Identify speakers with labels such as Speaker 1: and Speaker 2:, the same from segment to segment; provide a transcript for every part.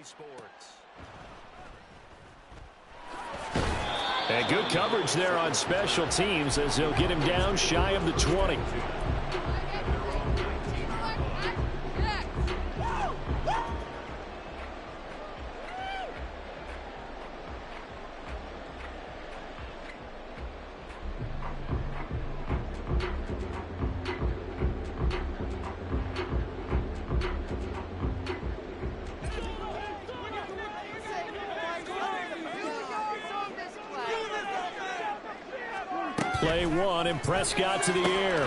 Speaker 1: Sports. And good coverage there on special teams as they'll get him down shy of the 20. Play one, and Prescott to the air.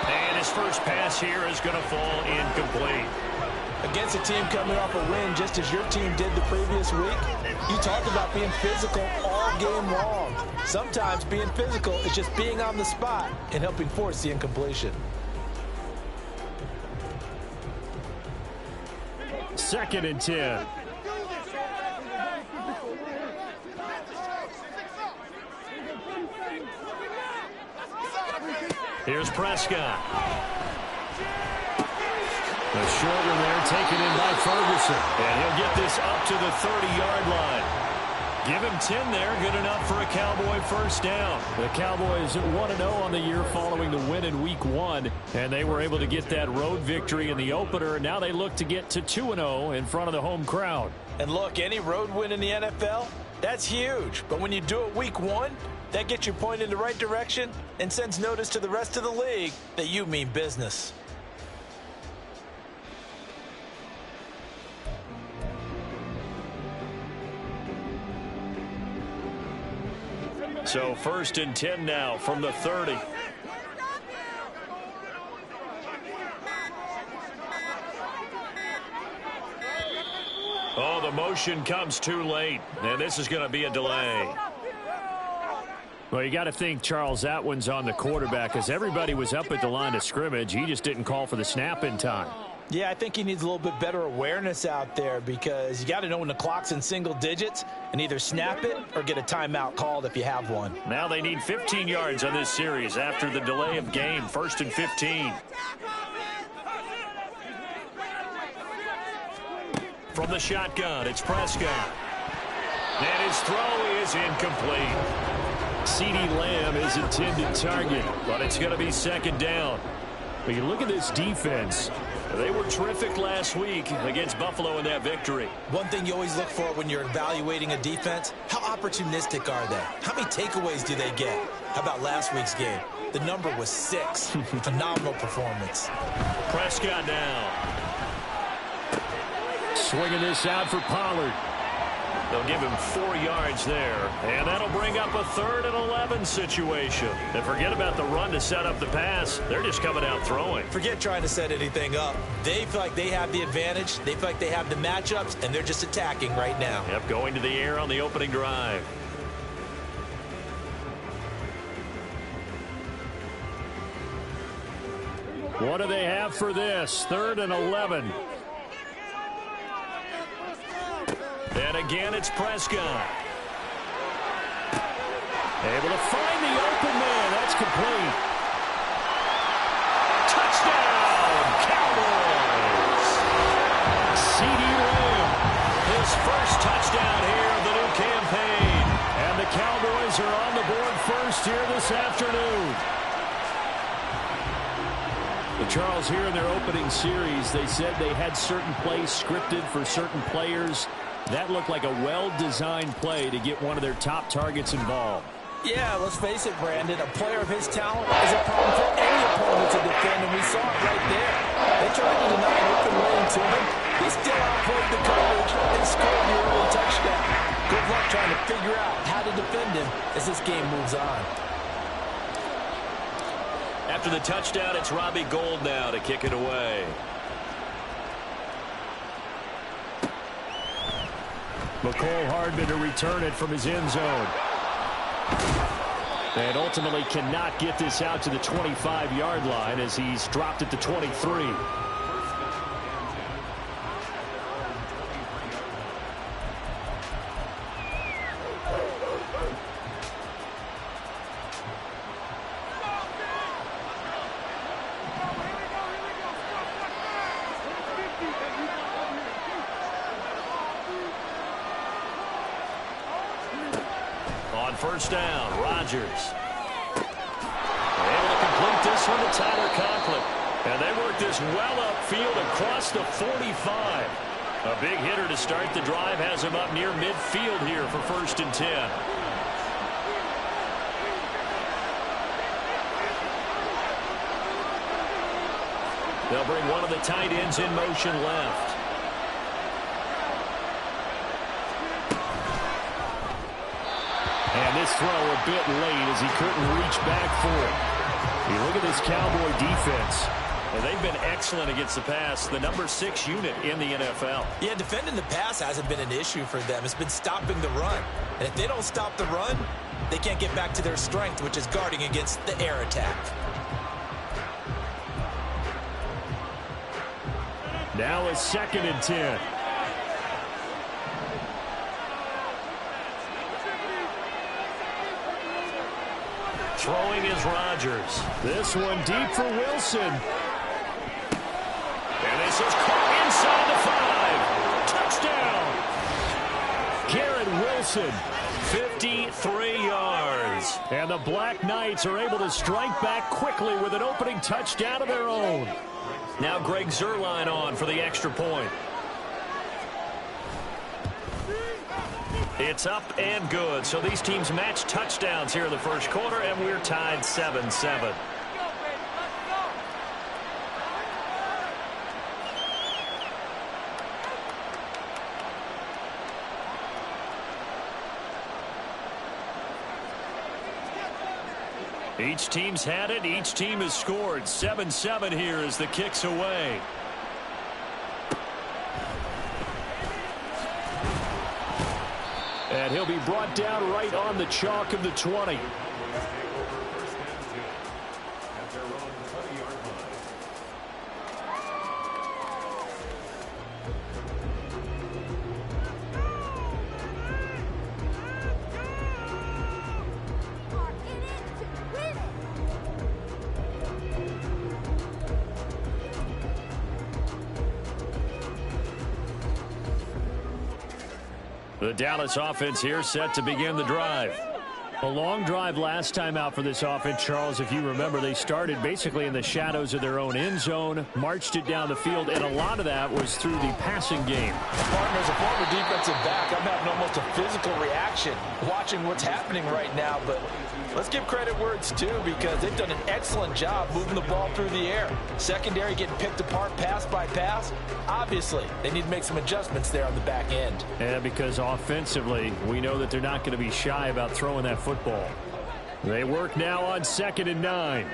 Speaker 1: And his first pass here is going to fall incomplete.
Speaker 2: Against a team coming off a win just as your team did the previous week, you talked about being physical all game long. Sometimes being physical is just being on the spot and helping force the incompletion.
Speaker 1: Second and 10. Here's Prescott. The short one there taken in by Ferguson. And he'll get this up to the 30-yard line. Give him 10 there. Good enough for a Cowboy first down. The Cowboys 1-0 on the year following the win in Week 1. And they were able to get that road victory in the opener. Now they look to get to 2-0 in front of the home crowd.
Speaker 2: And look, any road win in the NFL, that's huge. But when you do it Week 1, that gets you pointed in the right direction and sends notice to the rest of the league that you mean business.
Speaker 1: So first and 10 now from the 30. Oh, the motion comes too late, and this is going to be a delay. Well, you got to think, Charles, that one's on the quarterback as everybody was up at the line of scrimmage. He just didn't call for the snap in time.
Speaker 2: Yeah, I think he needs a little bit better awareness out there because you got to know when the clock's in single digits and either snap it or get a timeout called if you have one.
Speaker 1: Now they need 15 yards on this series after the delay of game. First and 15. From the shotgun, it's Prescott. And his throw is incomplete. CeeDee Lamb is intended target, but it's going to be second down. But you look at this defense. They were terrific last week against Buffalo in that victory.
Speaker 2: One thing you always look for when you're evaluating a defense, how opportunistic are they? How many takeaways do they get? How about last week's game? The number was 6. Phenomenal performance.
Speaker 1: Prescott now. Swinging this out for Pollard. They'll give him 4 yards there, and that'll bring up a 3rd and 11 situation. And forget about the run to set up the pass. They're just coming out throwing.
Speaker 2: Forget trying to set anything up. They feel like they have the advantage. They feel like they have the matchups, and they're just attacking right now.
Speaker 1: Yep, going to the air on the opening drive. What do they have for this? 3rd and 11. And again, it's Prescott. Able to find the open man. That's complete. Touchdown, Cowboys. CeeDee Lamb, his first touchdown here of the new campaign. And the Cowboys are on the board first here this afternoon. But Charles, here in their opening series, they said they had certain plays scripted for certain players. That looked like a well-designed play to get one of their top targets involved.
Speaker 2: Yeah, let's face it, Brandon. A player of his talent is a problem for any opponent to defend, and we saw it right there. They tried to deny an open lane to him. He still outplayed the coverage and scored the early touchdown. Good luck trying to figure out how to defend him as this game moves on.
Speaker 1: After the touchdown, it's Robbie Gould now to kick it away. McCole Hardman to return it from his end zone. And ultimately cannot get this out to the 25-yard line as he's dropped at the 23. On first down, Rodgers. Able to complete this one to Tyler Conklin. And they work this well upfield across the 45. A big hitter to start the drive has him up near midfield here for 1st and 10. They'll bring one of the tight ends in motion left. And this throw a bit late as he couldn't reach back for it. You look at this Cowboy defense. And they've been excellent against the pass, the number 6 unit in the NFL.
Speaker 2: Yeah, defending the pass hasn't been an issue for them. It's been stopping the run. And if they don't stop the run, they can't get back to their strength, which is guarding against the air attack.
Speaker 1: Now a 2nd and 10. Throwing is Rodgers. This one deep for Wilson. And this is caught inside the 5. Touchdown. Garrett Wilson, 53 yards. And the Black Knights are able to strike back quickly with an opening touchdown of their own. Now Greg Zuerlein on for the extra point. It's up and good. So these teams match touchdowns here in the first quarter, and we're tied 7-7. Each team's had it. Each team has scored. 7-7 here as the kick's away. And he'll be brought down right on the chalk of the 20. The Dallas offense here set to begin the drive. A long drive last time out for this offense, Charles. If you remember, they started basically in the shadows of their own end zone, marched it down the field, and a lot of that was through the passing game.
Speaker 2: Partner, as a former defensive back, I'm having almost a physical reaction watching what's happening right now. But let's give credit where it's due, because they've done an excellent job moving the ball through the air. Secondary getting picked apart pass by pass. Obviously, they need to make some adjustments there on the back end.
Speaker 1: And because offensively, we know that they're not going to be shy about throwing that football. They work now on 2nd and 9.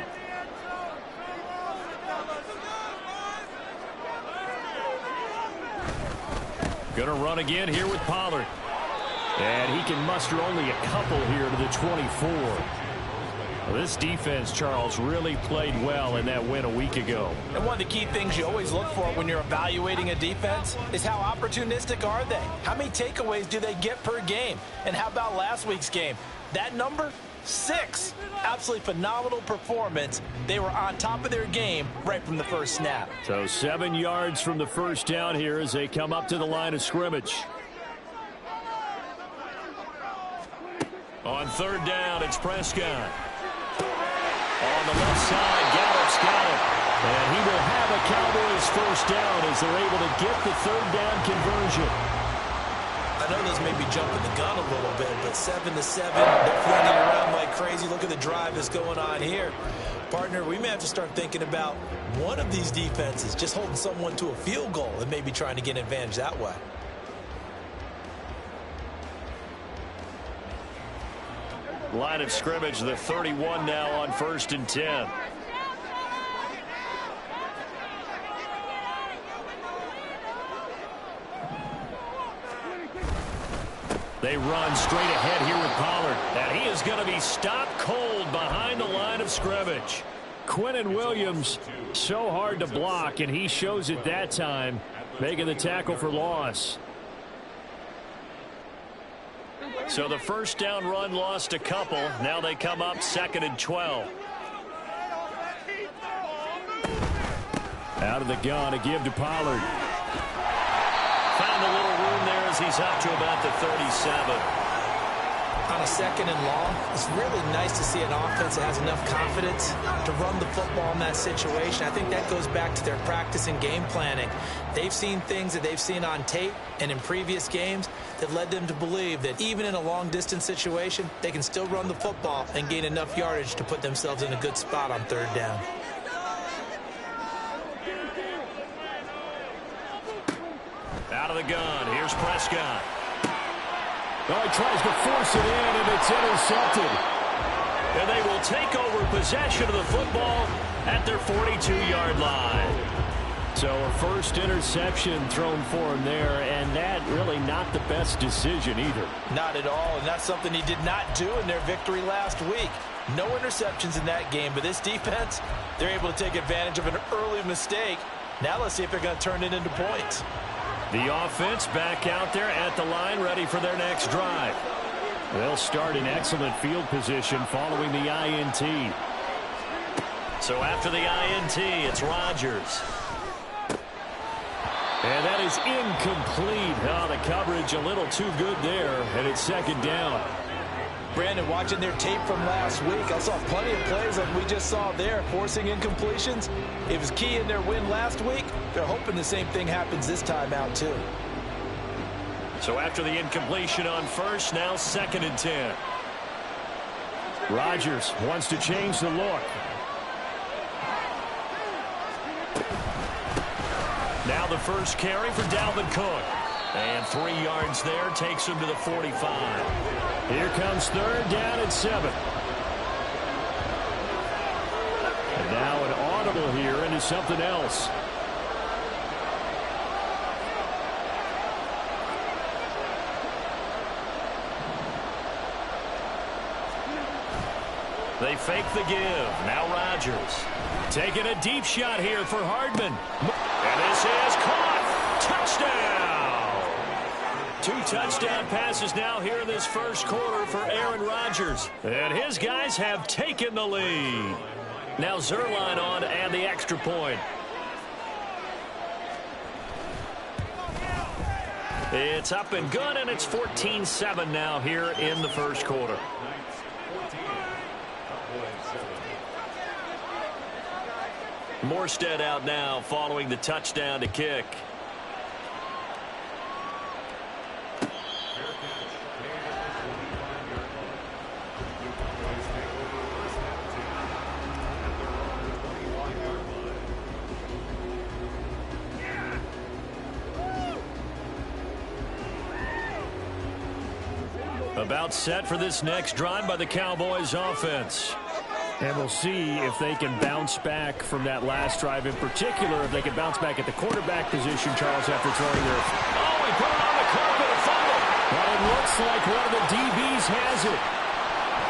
Speaker 1: Going to run again here with Pollard. And he can muster only a couple here to the 24. Well, this defense, Charles, really played well in that win a week ago.
Speaker 2: And one of the key things you always look for when you're evaluating a defense is how opportunistic are they? How many takeaways do they get per game? And how about last week's game? That number, 6. Absolutely phenomenal performance. They were on top of their game right from the first snap.
Speaker 1: So 7 yards from the first down here as they come up to the line of scrimmage. On 3rd down, it's Prescott. On the left side, Gallup's got it. And he will have a Cowboys first down as they're able to get the 3rd down conversion.
Speaker 2: I know this may be jumping the gun a little bit, but 7-7, they're flinging around like crazy. Look at the drive that's going on here. Partner, we may have to start thinking about one of these defenses just holding someone to a field goal and maybe trying to get an advantage that way.
Speaker 1: Line of scrimmage, the 31 now on 1st and 10. They run straight ahead here with Pollard. And he is going to be stopped cold behind the line of scrimmage. Quinnen Williams, so hard to block, and he shows it that time, making the tackle for loss. So the first down run lost a couple. Now they come up 2nd and 12. Out of the gun to give to Pollard. Found a little room there as he's up to about the 37.
Speaker 2: On a 2nd and long, it's really nice to see an offense that has enough confidence to run the football in that situation. I think that goes back to their practice and game planning. They've seen things that they've seen on tape and in previous games that led them to believe that even in a long-distance situation, they can still run the football and gain enough yardage to put themselves in a good spot on 3rd down.
Speaker 1: Out of the gun, here's Prescott. Oh, he tries to force it in, and it's intercepted. And they will take over possession of the football at their 42-yard line. So a first interception thrown for him there, and that really not the best decision either.
Speaker 2: Not at all, and that's something he did not do in their victory last week. No interceptions in that game, but this defense, they're able to take advantage of an early mistake. Now let's see if they're going to turn it into points.
Speaker 1: The offense back out there at the line, ready for their next drive. They'll start in excellent field position following the INT. So after the INT, it's Rodgers. And that is incomplete. Oh, the coverage a little too good there, and it's 2nd down.
Speaker 2: Brandon, watching their tape from last week, I saw plenty of plays like we just saw there, forcing incompletions. It was key in their win last week. They're hoping the same thing happens this time out, too.
Speaker 1: So after the incompletion on first, now 2nd and 10. Rodgers wants to change the look. Now the first carry for Dalvin Cook. And 3 yards there, takes him to the 45. Here comes 3rd down and 7. And now an audible here into something else. They fake the give. Now Rodgers. Taking a deep shot here for Hardman. And this is caught. Touchdown. 2 touchdown passes now here in this first quarter for Aaron Rodgers. And his guys have taken the lead. Now Zerline on and the extra point. It's up and good, and it's 14-7 now here in the first quarter. Morstead out now following the touchdown to kick. About set for this next drive by the Cowboys offense. And we'll see if they can bounce back from that last drive, in particular if they can bounce back at the quarterback position, Charles, after throwing their... Oh, he put it on the carpet, a fumble. But it looks like one of the DBs has it.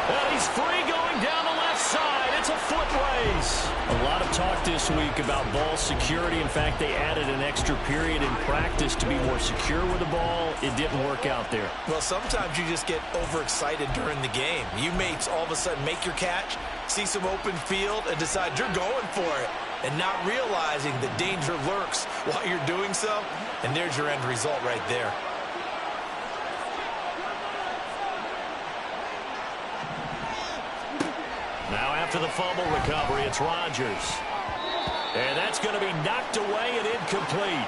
Speaker 1: And he's free going down the left side. It's a foot race. A lot of talk this week about ball security. In fact, they added an extra period in practice to be more secure with the ball. It didn't work out there.
Speaker 2: Well, sometimes you just get overexcited during the game. You may all of a sudden make your catch, see some open field, and decide you're going for it, and not realizing the danger lurks while you're doing so. And there's your end result right there.
Speaker 1: Now after the fumble recovery, it's Rodgers. And that's going to be knocked away and incomplete.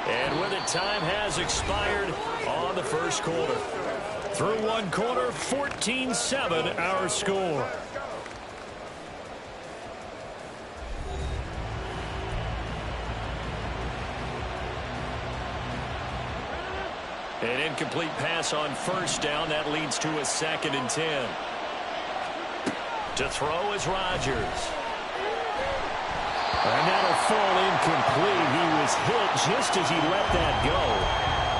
Speaker 1: And with it, time has expired on the first quarter. Through one quarter, 14-7 our score. An incomplete pass on first down. That leads to a 2nd and 10. To throw is Rodgers. And that'll fall incomplete. He was hit just as he let that go.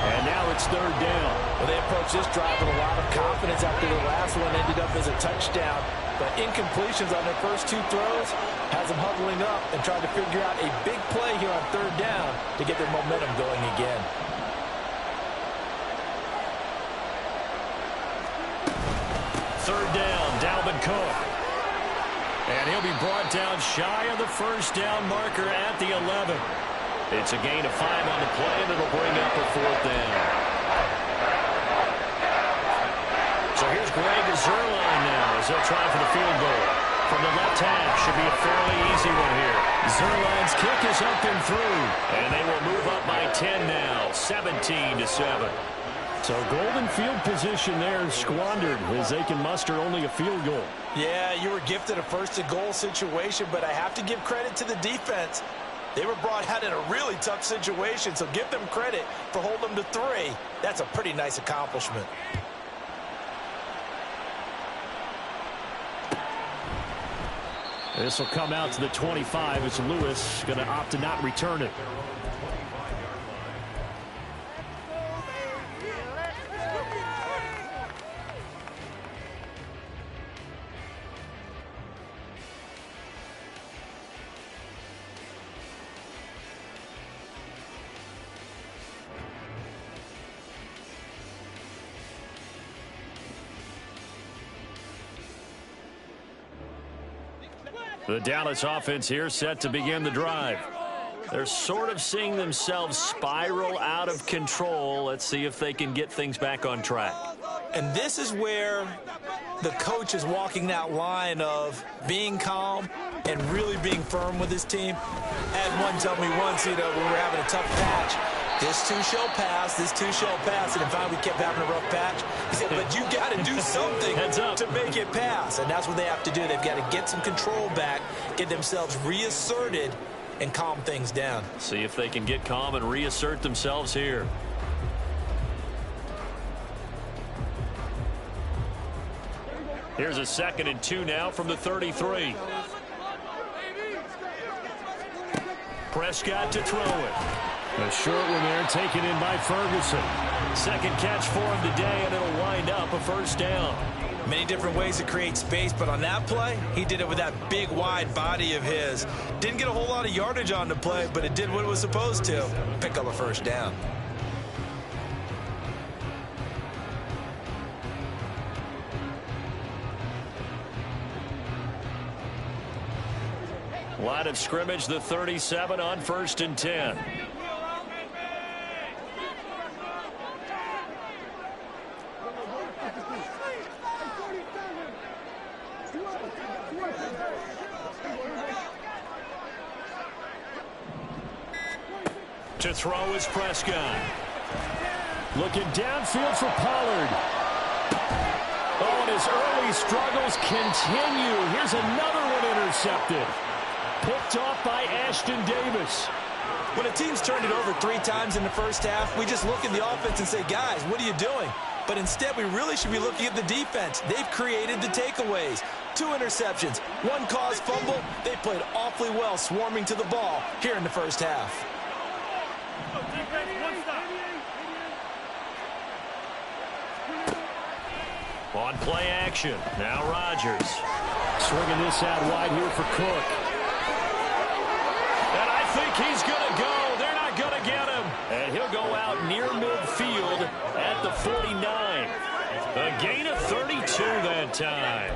Speaker 1: And now it's 3rd down.
Speaker 2: Well, they approached this drive with a lot of confidence after the last one ended up as a touchdown. But incompletions on their first 2 throws has them huddling up and trying to figure out a big play here on 3rd down to get their momentum going again.
Speaker 1: Third down, Dalvin Cook. And he'll be brought down shy of the first down marker at the 11. It's a gain of 5 on the play, and it'll bring up a 4th down. So here's as they'll try for the field goal. From the left half, should be a fairly easy one here. Zerline's kick is up and through. And they will move up by 10 now, 17-7. So golden field position there squandered as they can muster only a field goal.
Speaker 2: Yeah, you were gifted a first-and-goal situation, but I have to give credit to the defense. They were brought out in a really tough situation, so give them credit for holding them to 3. That's a pretty nice accomplishment.
Speaker 1: This will come out to the 25 as Lewis going to opt to not return it. The Dallas offense here set to begin the drive. They're sort of seeing themselves spiral out of control. Let's see if they can get things back on track.
Speaker 2: And this is where the coach is walking that line of being calm and really being firm with his team. I had one tell me once, when we were having a tough patch, this too shall pass, this too shall pass. And in fact, we kept having a rough patch. He said, but you got to do something to make it pass. And that's what they have to do. They've got to get some control back, get themselves reasserted, and calm things down.
Speaker 1: See if they can get calm and reassert themselves here. Here's a 2nd and 2 now from the 33. Prescott to throw it. A short one there taken in by Ferguson. Second catch for him today, and it'll wind up a first down.
Speaker 2: Many different ways to create space, but on that play, he did it with that big, wide body of his. Didn't get a whole lot of yardage on the play, but it did what it was supposed to. Pick up a first down.
Speaker 1: Line of scrimmage, the 37 on 1st and 10. To throw is Prescott. Looking downfield for Pollard. Oh, and his early struggles continue. Here's another one intercepted. Picked off by Ashton Davis.
Speaker 2: When a team's turned it over 3 times in the first half, we just look at the offense and say, guys, what are you doing? But instead, we really should be looking at the defense. They've created the takeaways. 2 interceptions, 1 caused fumble. They played awfully well swarming to the ball here in the first half.
Speaker 1: On play action, now Rodgers. Swinging this out wide here for Cook. And I think he's going to go. They're not going to get him. And he'll go out near midfield at the 49. A gain of 32 that time.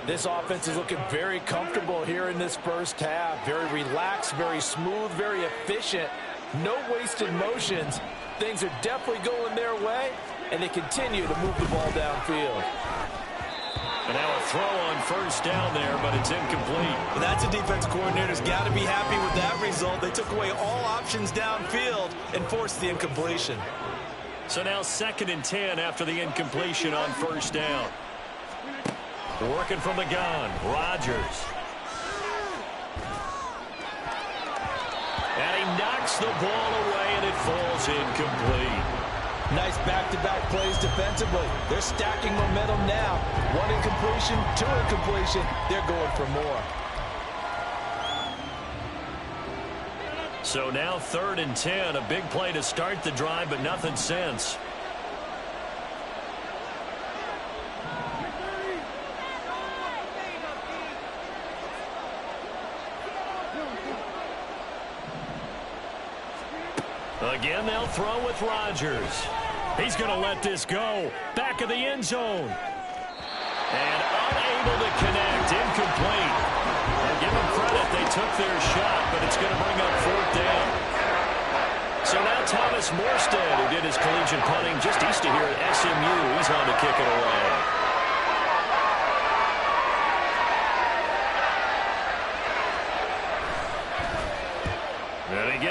Speaker 2: This offense is looking very comfortable here in this first half. Very relaxed, very smooth, very efficient. No wasted motions. Things are definitely going their way, and they continue to move the ball downfield.
Speaker 1: And now a throw on first down there, but it's incomplete.
Speaker 2: Well, that's a defense coordinator's got to be happy with that result. They took away all options downfield and forced the incompletion.
Speaker 1: So now 2nd and 10 after the incompletion on first down. Working from the gun, Rodgers. And he knocks the ball away, and it falls incomplete.
Speaker 2: Nice back-to-back plays defensively. They're stacking momentum now. 1 incompletion, 2 incompletion. They're going for more.
Speaker 1: So now 3rd and 10. A big play to start the drive, but nothing since. Again, they'll throw with Rodgers. He's going to let this go. Back of the end zone. And unable to connect. Incomplete. And give them credit. They took their shot, but it's going to bring up 4th down. So now Thomas Morstead, who did his collegiate punting just east of here at SMU, he's on to kick it away.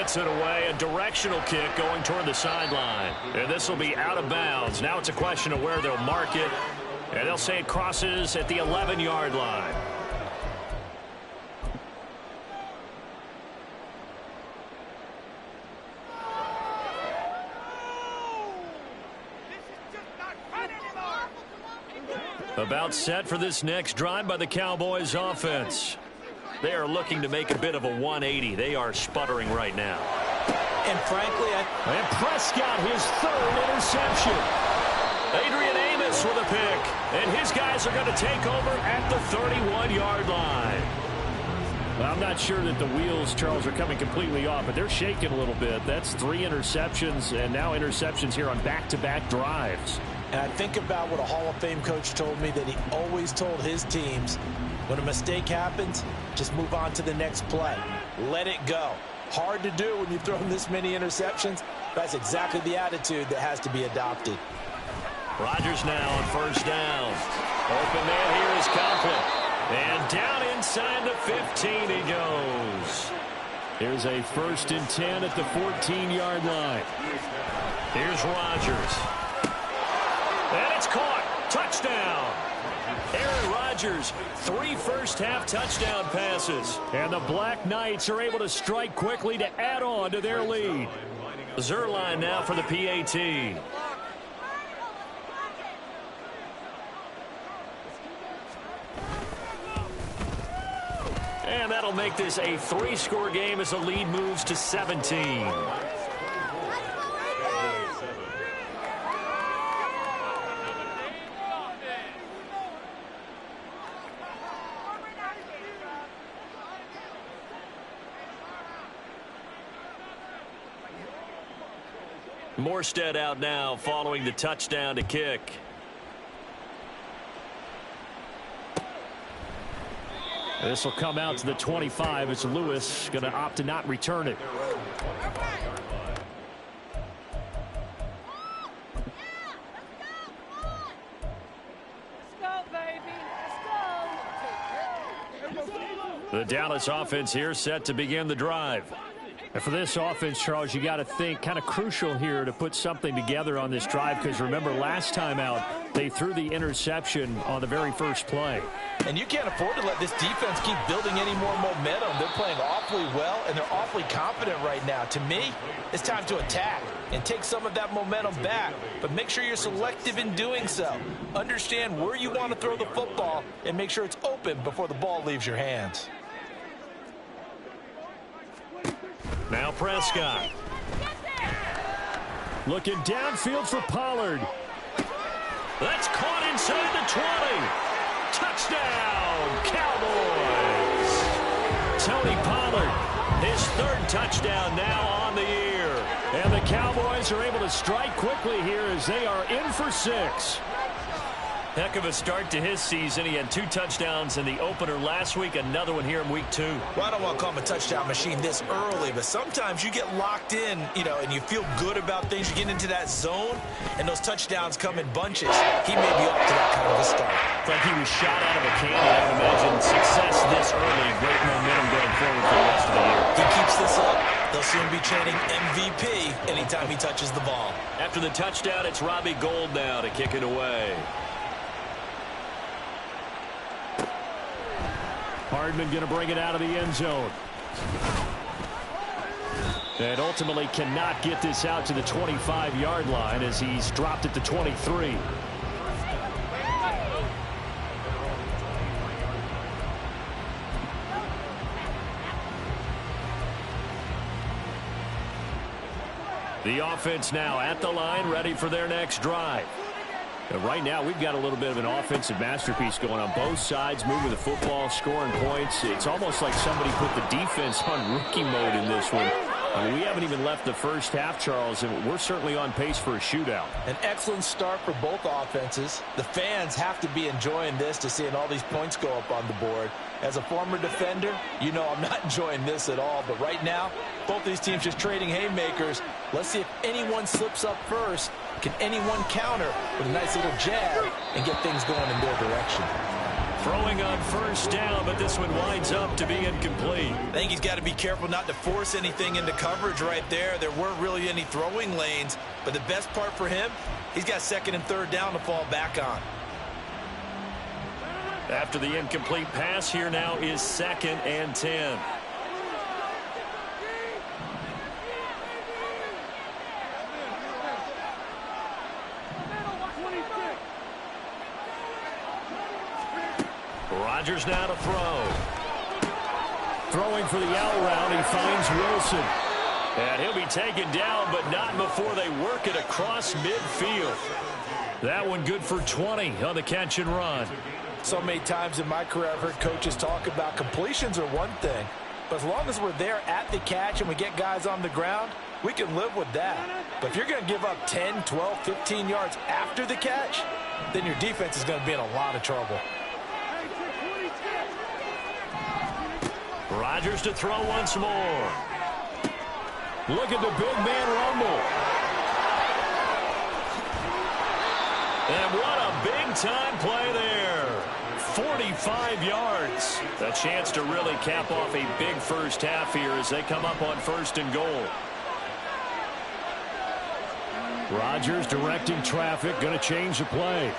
Speaker 1: Gets it away. A directional kick going toward the sideline. And this will be out of bounds. Now it's a question of where they'll mark it. And they'll say it crosses at the 11-yard line. About set for this next drive by the Cowboys offense. They are looking to make a bit of a 180. They are sputtering right now.
Speaker 2: And frankly,
Speaker 1: and Prescott, his third interception. Adrian Amos with a pick. And his guys are going to take over at the 31-yard line. Well, I'm not sure that the wheels, Charles, are coming completely off, but they're shaking a little bit. That's 3 interceptions, and now interceptions here on back-to-back drives.
Speaker 2: And I think about what a Hall of Fame coach told me, that he always told his teams, when a mistake happens, just move on to the next play. Let it go. Hard to do when you've thrown this many interceptions. That's exactly the attitude that has to be adopted.
Speaker 1: Rodgers now on first down. Open man here is Conklin. And down inside the 15 he goes. Here's a 1st and 10 at the 14-yard line. Here's Rodgers. And it's caught. Touchdown. Aaron Rodgers, 3 first-half touchdown passes. And the Black Knights are able to strike quickly to add on to their lead. Zerline now for the PAT. And that'll make this a 3-score game as the lead moves to 17. Morstead out now following the touchdown to kick. This will come out to the 25. It's Lewis going to opt to not return it. The Dallas offense here set to begin the drive. And for this offense, Charles, you got to think kind of crucial here to put something together on this drive, because remember last time out they threw the interception on the very first play.
Speaker 2: And you can't afford to let this defense keep building any more momentum. They're playing awfully well, and they're awfully confident right now. To me, it's time to attack and take some of that momentum back. But make sure you're selective in doing so. Understand where you want to throw the football and make sure it's open before the ball leaves your hands.
Speaker 1: Now Prescott. Looking downfield for Pollard. That's caught inside the 20. Touchdown, Cowboys. Tony Pollard, his 3rd touchdown now on the year. And the Cowboys are able to strike quickly here as they are in for 6. Heck of a start to his season. He had 2 touchdowns in the opener last week, another one here in week 2.
Speaker 2: Well, I don't want to call him a touchdown machine this early, but sometimes you get locked in, and you feel good about things. You get into that zone, and those touchdowns come in bunches. He may be off to that kind of a start.
Speaker 1: It's like he was shot out of a cannon. I would imagine success this early, great momentum going forward for the rest of the year.
Speaker 2: He keeps this up, they'll soon be chanting MVP anytime he touches the ball.
Speaker 1: After the touchdown, it's Robbie Gould now to kick it away. Hardman going to bring it out of the end zone. And ultimately cannot get this out to the 25-yard line as he's dropped it to 23. The offense now at the line, ready for their next drive. And right now, we've got a little bit of an offensive masterpiece going on both sides, moving the football, scoring points. It's almost like somebody put the defense on rookie mode in this one. I mean, we haven't even left the first half, Charles, and we're certainly on pace for a shootout.
Speaker 2: An excellent start for both offenses. The fans have to be enjoying this to seeing all these points go up on the board. As a former defender, you know I'm not enjoying this at all. But right now, both these teams just trading haymakers. Let's see if anyone slips up first. Can anyone counter with a nice little jab and get things going in their direction?
Speaker 1: Throwing on first down, but this one winds up to be incomplete.
Speaker 2: I think he's got to be careful not to force anything into coverage right there. There weren't really any throwing lanes, but the best part for him, he's got second and third down to fall back on.
Speaker 1: After the incomplete pass, here now is 2nd and 10. Rodgers now to throw. Throwing for the out route, he finds Wilson. And he'll be taken down, but not before they work it across midfield. That one good for 20 on the catch and run.
Speaker 2: So many times in my career I've heard coaches talk about completions are one thing, but as long as we're there at the catch and we get guys on the ground, we can live with that. But if you're going to give up 10, 12, 15 yards after the catch, then your defense is going to be in a lot of trouble.
Speaker 1: Rodgers to throw once more. Look at the big man rumble. And what a big-time play there. 45 yards. A chance to really cap off a big first half here as they come up on 1st and goal. Rodgers directing traffic, going to change the play.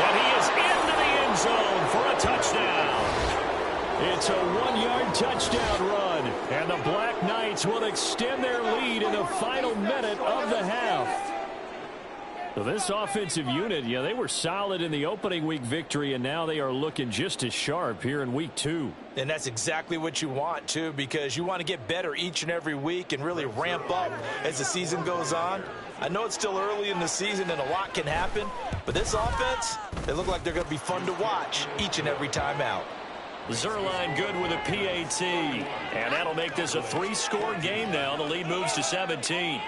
Speaker 1: And he is into the end zone for a touchdown. It's a 1-yard touchdown run, and the Black Knights will extend their lead in the final minute of the half. So this offensive unit, they were solid in the opening week victory, and now they are looking just as sharp here in week 2.
Speaker 2: And that's exactly what you want, too, because you want to get better each and every week and really ramp up as the season goes on. I know it's still early in the season and a lot can happen, but this offense, they look like they're going to be fun to watch each and every time out.
Speaker 1: Zerline good with a PAT, and that'll make this a 3-score game now. The lead moves to 17.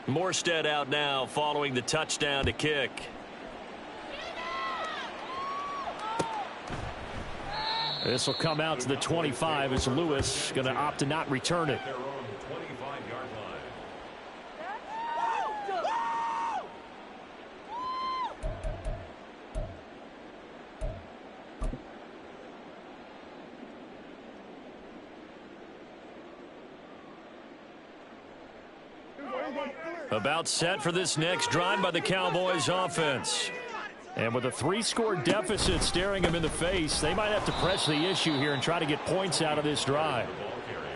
Speaker 1: Morstead out now following the touchdown to kick. This will come out to the 25 as Lewis going to opt to not return it. About set for this next drive by the Cowboys offense. And with a 3-score deficit staring them in the face, they might have to press the issue here and try to get points out of this drive.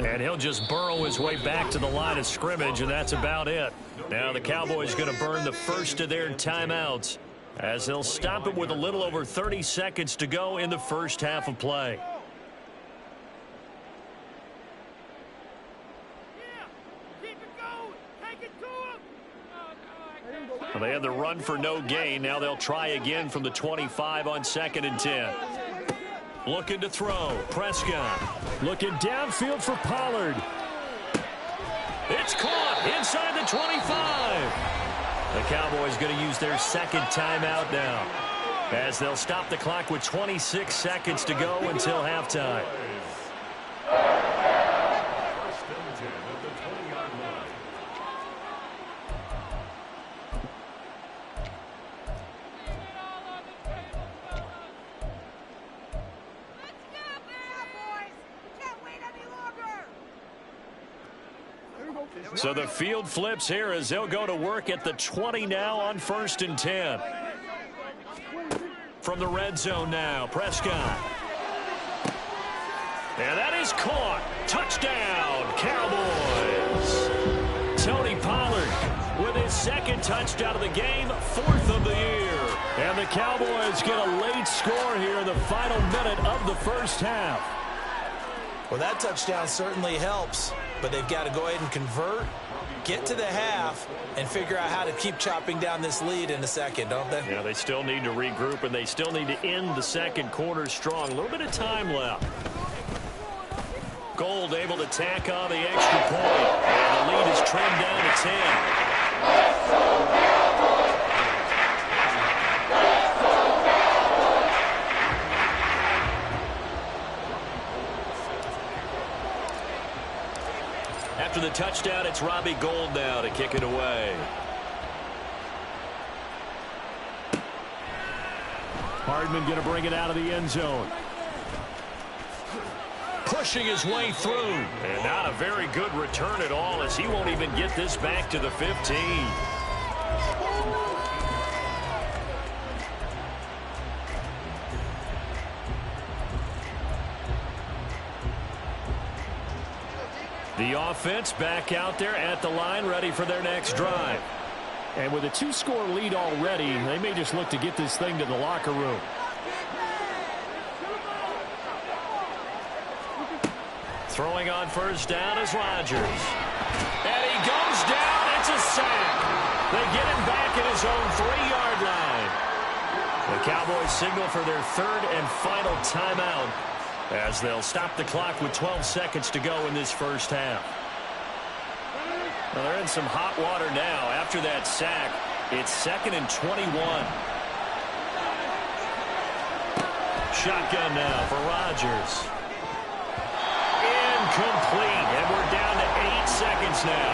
Speaker 1: And he'll just burrow his way back to the line of scrimmage, and that's about it. Now the Cowboys going to burn the first of their timeouts as they'll stop it with a little over 30 seconds to go in the first half of play. Well, they had the run for no gain. Now they'll try again from the 25 on 2nd and 10. Looking to throw. Prescott looking downfield for Pollard. It's caught inside the 25. The Cowboys going to use their second timeout now as they'll stop the clock with 26 seconds to go until halftime. So the field flips here as they'll go to work at the 20 now on 1st and 10. From the red zone now, Prescott. And that is caught. Touchdown, Cowboys. Tony Pollard with his second touchdown of the game, 4th of the year. And the Cowboys get a late score here in the final minute of the first half.
Speaker 2: Well, that touchdown certainly helps, but they've got to go ahead and convert, get to the half, and figure out how to keep chopping down this lead in the second, don't they?
Speaker 1: Yeah, they still need to regroup, and they still need to end the second quarter strong. A little bit of time left. Gold able to tack on the extra point. And the lead is trimmed down to 10. After the touchdown, it's Robbie Gould now to kick it away.
Speaker 3: Hardman going to bring it out of the end zone.
Speaker 1: Pushing his way through. And not a very good return at all, as he won't even get this back to the 15. The offense back out there at the line, ready for their next drive.
Speaker 3: And with a 2-score lead already, they may just look to get this thing to the locker room.
Speaker 1: Throwing on first down is Rodgers. And he goes down. It's a sack. They get him back at his own 3-yard line. The Cowboys signal for their third and final timeout, as they'll stop the clock with 12 seconds to go in this first half. Well, they're in some hot water now. After that sack, it's 2nd and 21. Shotgun now for Rodgers. Incomplete, and we're down to 8 seconds now.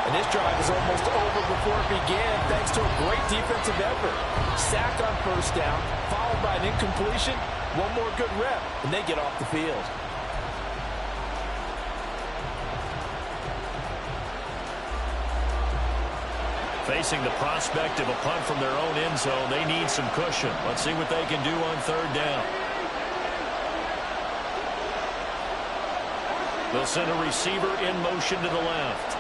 Speaker 2: And this drive is almost over before it began, thanks to a great defensive effort. Sack on first down, followed by an incompletion. One more good rep, and they get off the field.
Speaker 1: Facing the prospect of a punt from their own end zone, they need some cushion. Let's see what they can do on third down. They'll send a receiver in motion to the left.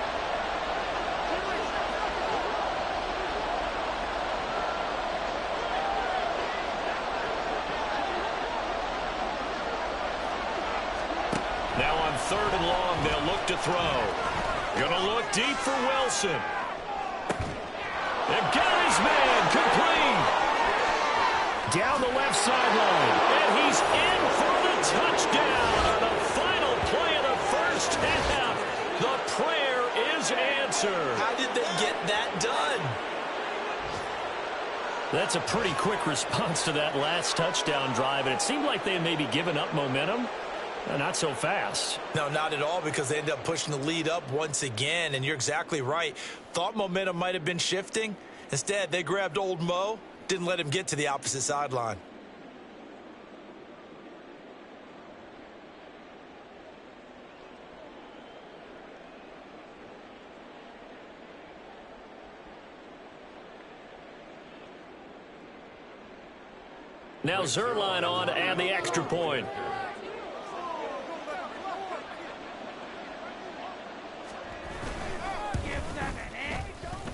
Speaker 1: Now on third and long, they'll look to throw. Gonna look deep for Wilson. And got his man complete.
Speaker 3: Down the left sideline.
Speaker 1: And he's in for the touchdown on the final play of the first half. The prayer is answered.
Speaker 2: How did they get that done?
Speaker 1: That's a pretty quick response to that last touchdown drive, and it seemed like they had maybe given up momentum. Not so fast.
Speaker 2: No, not at all, because they ended up pushing the lead up once again, and you're exactly right. Thought momentum might have been shifting. Instead, they grabbed old Mo, didn't let him get to the opposite sideline.
Speaker 1: Now Zerline on to add the extra point.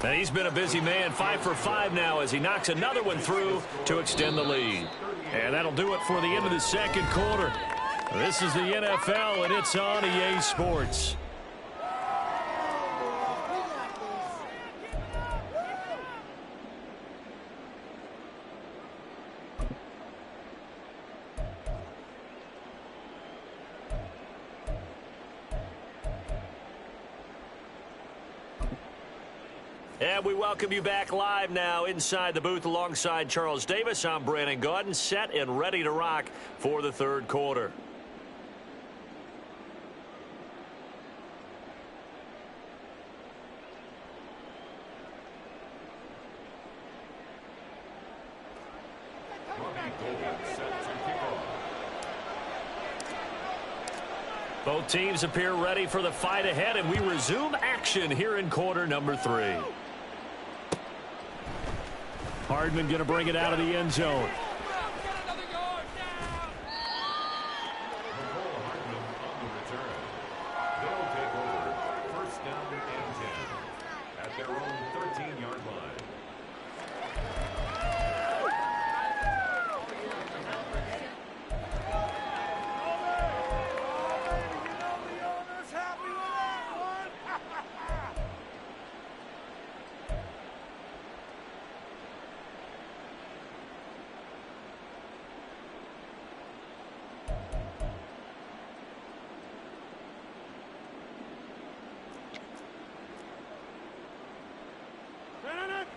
Speaker 1: And he's been a busy man, 5 for 5 now as he knocks another one through to extend the lead. And that'll do it for the end of the second quarter. This is the NFL, and it's on EA Sports. And we welcome you back live now inside the booth alongside Charles Davis. I'm Brandon Gaudin, set and ready to rock for the third quarter. Both teams appear ready for the fight ahead, and we resume action here in quarter number 3.
Speaker 3: Hardman going to bring it out of the end zone.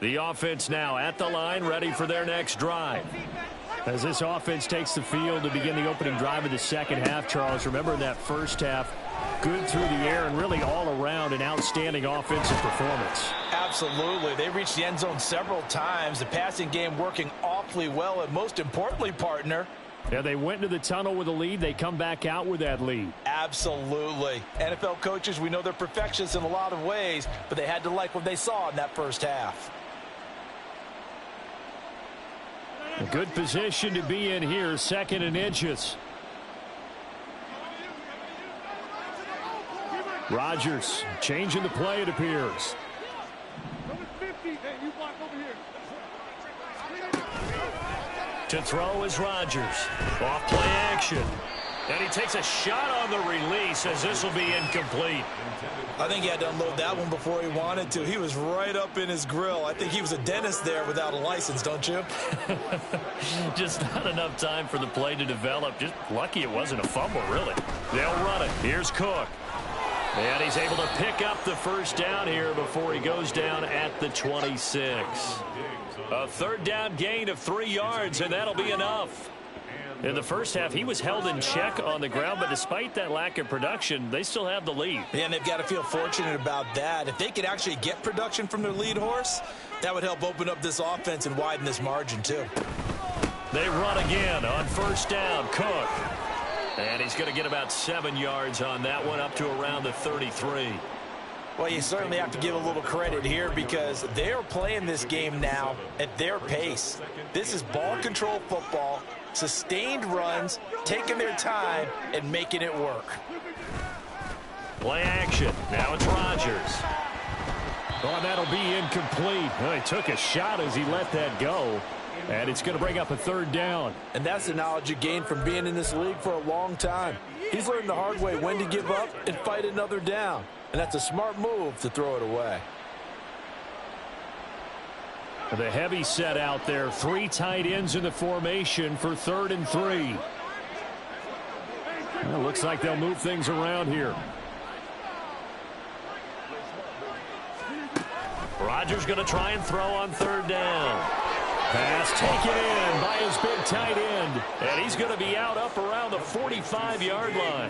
Speaker 1: The offense now at the line, ready for their next drive.
Speaker 3: As this offense takes the field to begin the opening drive of the second half, Charles, remember in that first half, good through the air and really all around an outstanding offensive performance.
Speaker 2: Absolutely. They reached the end zone several times. The passing game working awfully well, and most importantly, partner,
Speaker 3: yeah, they went into the tunnel with a lead. They come back out with that lead.
Speaker 2: absolutely. NFL coaches, we know they're perfectionists in a lot of ways, but they had to like what they saw in that first half.
Speaker 3: A good position to be in here, 2nd and inches. Rodgers changing the play, it appears.
Speaker 1: To throw is Rodgers. Off play action. And he takes a shot on the release as this will be incomplete.
Speaker 2: I think he had to unload that one before he wanted to. He was right up in his grill. I think he was a dentist there without a license, don't you?
Speaker 1: Just not enough time for the play to develop. Just lucky it wasn't a fumble, really. They'll run it. Here's Cook. And he's able to pick up the first down here before he goes down at the 26. A 3rd down gain of 3 yards, and that'll be enough. In the first half, he was held in check on the ground, but despite that lack of production, they still have the lead.
Speaker 2: Yeah, and they've got to feel fortunate about that. If they could actually get production from their lead horse, that would help open up this offense and widen this margin, too.
Speaker 1: They run again on 1st down. Cook. And he's going to get about 7 yards on that one, up to around the 33.
Speaker 2: Well, you certainly have to give a little credit here because they are playing this game now at their pace. This is ball control football, sustained runs, taking their time, and making it work.
Speaker 1: Play action. Now it's Rodgers.
Speaker 3: Oh, and that'll be incomplete. Well, he took a shot as he let that go. And it's going to bring up a 3rd down.
Speaker 2: And that's the knowledge you gain from being in this league for a long time. He's learned the hard way when to give up and fight another down. And that's a smart move to throw it away.
Speaker 3: The heavy set out there. 3 tight ends in the formation for 3rd and 3. Well, looks like they'll move things around here.
Speaker 1: Rodgers going to try and throw on 3rd down.
Speaker 3: Pass taken in by his big tight end.
Speaker 1: And he's going to be out up around the 45-yard line.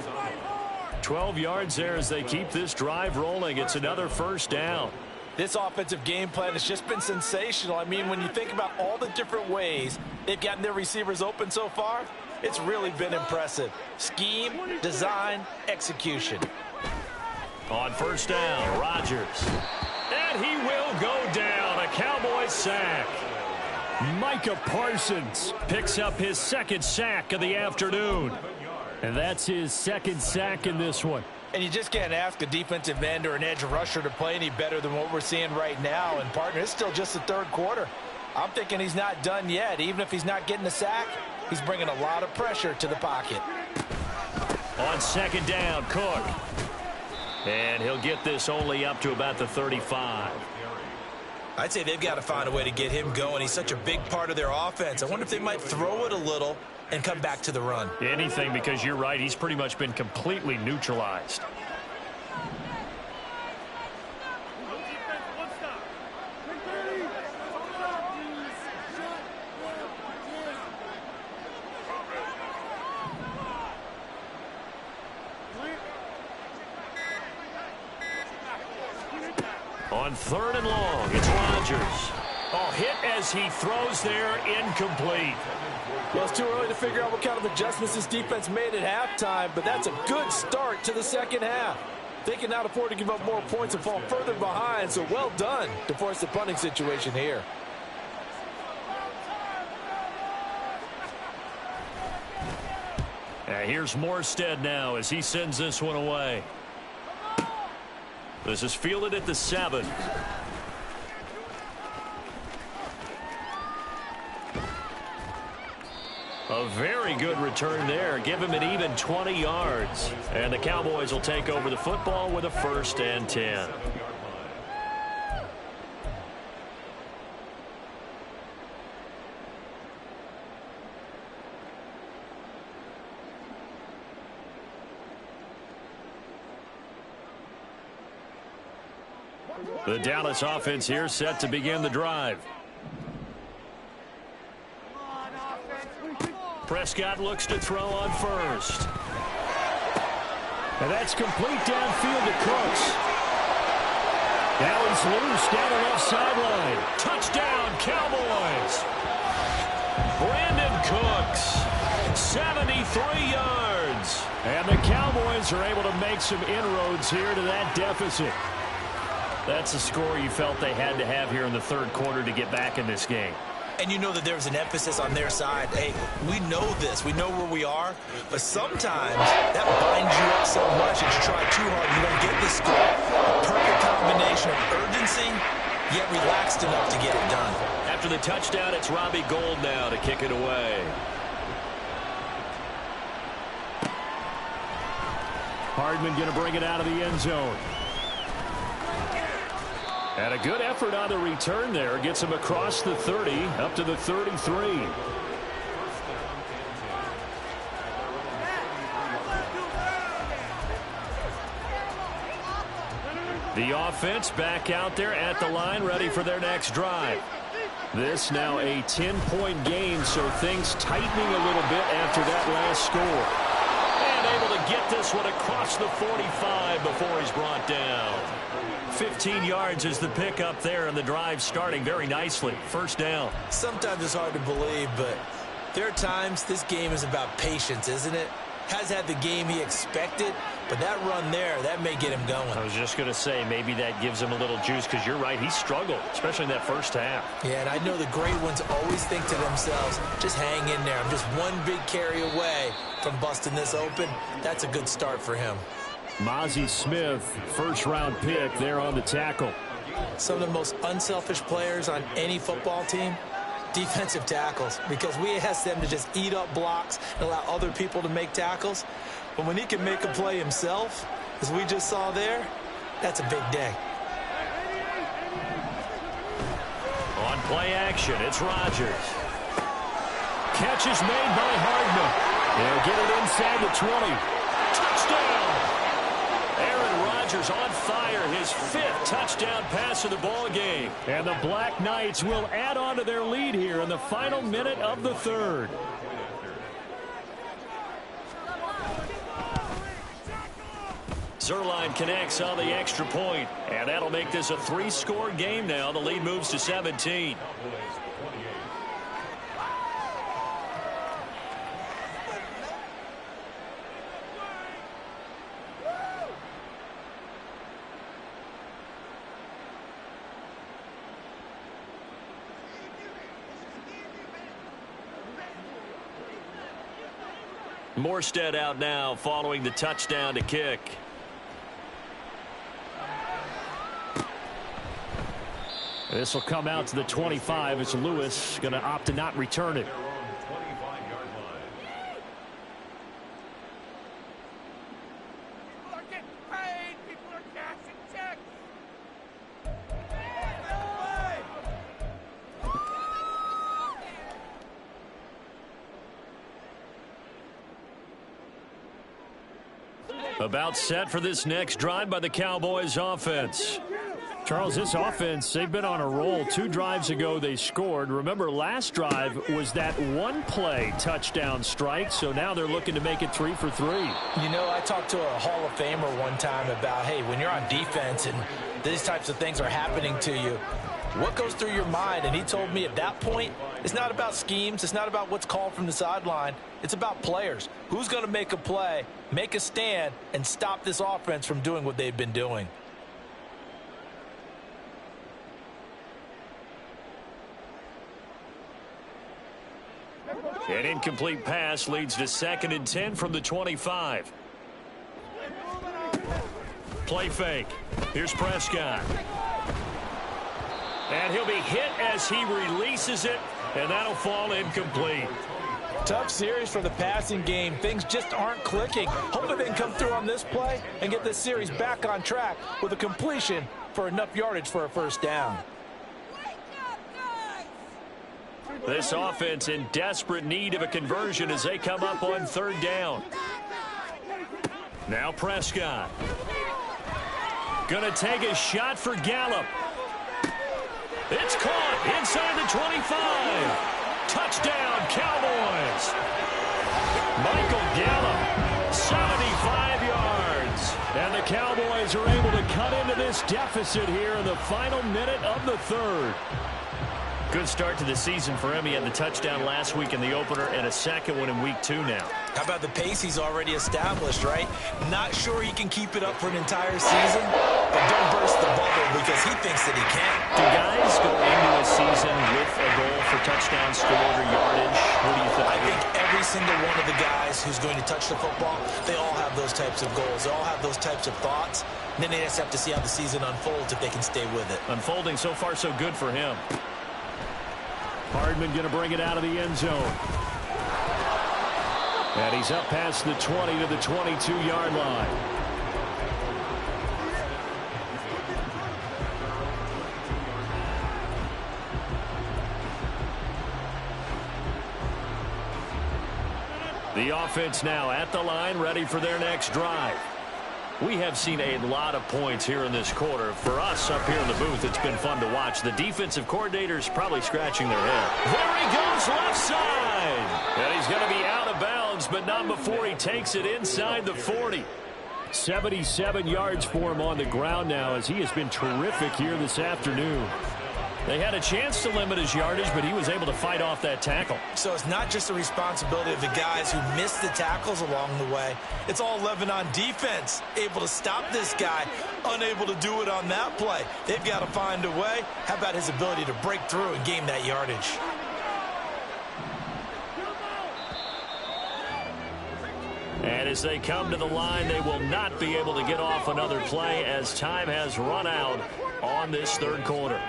Speaker 1: 12 yards there as they keep this drive rolling. It's another 1st down.
Speaker 2: This offensive game plan has just been sensational. I mean, when you think about all the different ways they've gotten their receivers open so far, it's really been impressive. Scheme, design, execution.
Speaker 1: On 1st down, Rodgers. And he will go down. A Cowboys sack.
Speaker 3: Micah Parsons picks up his 2nd sack of the afternoon. And that's his 2nd sack in this one.
Speaker 2: And you just can't ask a defensive end or an edge rusher to play any better than what we're seeing right now. And, partner, it's still just the 3rd quarter. I'm thinking he's not done yet. Even if he's not getting a sack, he's bringing a lot of pressure to the pocket.
Speaker 1: On 2nd down, Cook. And he'll get this only up to about the 35.
Speaker 2: I'd say they've got to find a way to get him going. He's such a big part of their offense. I wonder if they might throw it a little and come back to the run.
Speaker 3: Anything, because you're right. He's pretty much been completely neutralized.
Speaker 1: On 3rd and long, it's Rodgers. Oh, hit as he throws there, incomplete.
Speaker 2: Well, it's too early to figure out what kind of adjustments this defense made at halftime, but that's a good start to the second half. They cannot afford to give up more points and fall further behind, so well done to force the punting situation here.
Speaker 1: Here's Morstead now as he sends this one away. This is fielded at the 7. A very good return there. Give him an even 20 yards. And the Cowboys will take over the football with a 1st and 10.
Speaker 3: The Dallas offense here set to begin the drive. Prescott looks to throw on first. And that's complete downfield to Cooks. Now he's loose down the left sideline. Touchdown, Cowboys. Brandon Cooks, 73 yards. And the Cowboys are able to make some inroads here to that deficit. That's a score you felt they had to have here in the third quarter to get back in this game.
Speaker 2: And you know that there's an emphasis on their side. Hey, we know this. We know where we are. But sometimes that binds you up so much that you try too hard and you don't get the score. A perfect combination of urgency, yet relaxed enough to get it done.
Speaker 3: After the touchdown, it's Robbie Gould now to kick it away. Hardman going to bring it out of the end zone. And a good effort on the return there. Gets him across the 30, up to the 33. The offense back out there at the line, ready for their next drive. This now a 10-point game, so things tightening a little bit after that last score. And able to get this one across the 45 before he's brought down. 15 yards is the pickup there, and the drive starting very nicely. First down.
Speaker 2: Sometimes it's hard to believe, but there are times this game is about patience, isn't it? Has had the game he expected, but that run there, that may get him going.
Speaker 3: I was just going to say, maybe that gives him a little juice, because you're right, he struggled, especially in that first half.
Speaker 2: Yeah, and I know the great ones always think to themselves, just hang in there. I'm just one big carry away from busting this open. That's a good start for him. Mozzie Smith, first-round pick there on the tackle. Some of the most unselfish players on any football team, defensive tackles, because we ask them to just eat up blocks and allow other people to make tackles. But when he can make a play himself, as we just saw there, that's a big day.
Speaker 3: On play action, it's Rodgers. Catch is made by Hardman. They'll get it inside the 20. Touchdown! Aaron Rodgers on fire, his 5th touchdown pass of the ball game. And the Black Knights will add on to their lead here in the final minute of the third. Zerline connects on the extra point, and that'll make this a 3-score game now. The lead moves to 17. Morstead out now following the touchdown to kick. This will come out to the 25. It's Lewis going to opt to not return it. About set for this next drive by the Cowboys offense. Charles, this offense, they've been on a roll. 2 drives ago they scored. Remember, last drive was that one-play touchdown strike, so now they're looking to make it 3 for 3.
Speaker 2: You know, I talked to a Hall of Famer one time about, hey, when you're on defense and these types of things are happening to you, what goes through your mind? And he told me at that point, it's not about schemes. It's not about what's called from the sideline. It's about players. Who's going to make a play, make a stand, and stop this offense from doing what they've been doing?
Speaker 3: An incomplete pass leads to 2nd and 10 from the 25. Play fake. Here's Prescott. And he'll be hit as he releases it, and that'll fall incomplete.
Speaker 2: Tough series for the passing game. Things just aren't clicking. Hopefully they can come through on this play and get this series back on track with a completion for enough yardage for a first down.
Speaker 3: This offense in desperate need of a conversion as they come up on 3rd down. Now Prescott.
Speaker 1: Gonna take a shot for Gallup. It's caught inside the 25. Touchdown, Cowboys. Michael Gallup, 75 yards. And the Cowboys are able to cut into this deficit here in the final minute of the third. Good start to the season for him. He had the touchdown last week in the opener and a second one in week 2 now.
Speaker 2: How about the pace he's already established, right? Not sure he can keep it up for an entire season, but don't burst the bubble because he thinks that he can.
Speaker 1: Do guys go into a season with a goal for touchdown scored or yardage? What do you think?
Speaker 2: I think every single one of the guys who's going to touch the football, they all have those types of goals. They all have those types of thoughts. And then they just have to see how the season unfolds if they can stay with it.
Speaker 1: Unfolding so far so good for him. Hardman going to bring it out of the end zone. And he's up past the 20 to the 22-yard line. The offense now at the line, ready for their next drive. We have seen a lot of points here in this quarter. For us up here in the booth, it's been fun to watch. The defensive coordinator's probably scratching their head. There he goes, left side. And he's going to be out of bounds, but not before he takes it inside the 40. 77 yards for him on the ground now as he has been terrific here this afternoon. They had a chance to limit his yardage, but he was able to fight off that tackle.
Speaker 2: So it's not just the responsibility of the guys who missed the tackles along the way. It's all 11 on defense, able to stop this guy, unable to do it on that play. They've got to find a way. How about his ability to break through and gain that yardage?
Speaker 1: And as they come to the line, they will not be able to get off another play as time has run out on this third quarter.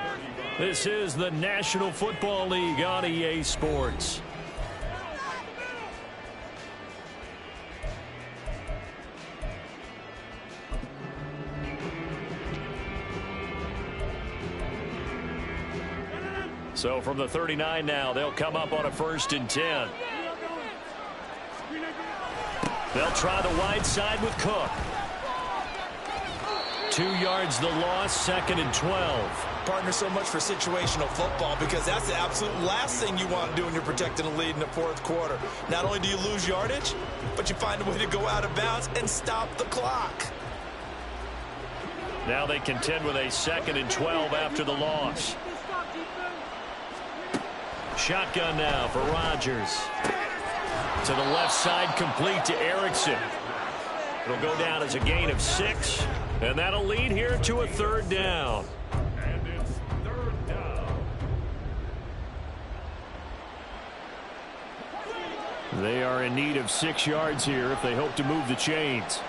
Speaker 1: This is the National Football League on EA Sports. So from the 39 now, they'll come up on a 1st and 10. They'll try the wide side with Cook. 2 yards the loss, 2nd and 12.
Speaker 2: Partner, so much for situational football because that's the absolute last thing you want to do when you're protecting a lead in the 4th quarter. Not only do you lose yardage, but you find a way to go out of bounds and stop the clock.
Speaker 1: Now they contend with a 2nd and 12 after the loss. Shotgun now for Rodgers. To the left side, complete to Erickson. It'll go down as a gain of 6, and that'll lead here to a 3rd down.
Speaker 3: And it's 3rd down.
Speaker 1: They are in need of 6 yards here if they hope to move the chains.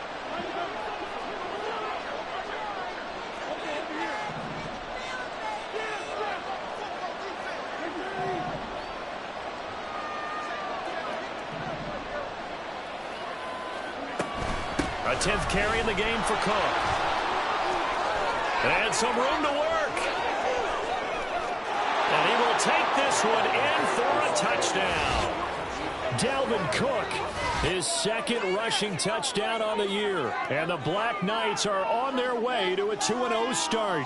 Speaker 1: A 10th carry in the game for Cook. And some room to work. And he will take this one in for a touchdown. Dalvin Cook, his 2nd rushing touchdown on the year. And the Black Knights are on their way to a 2-0 start.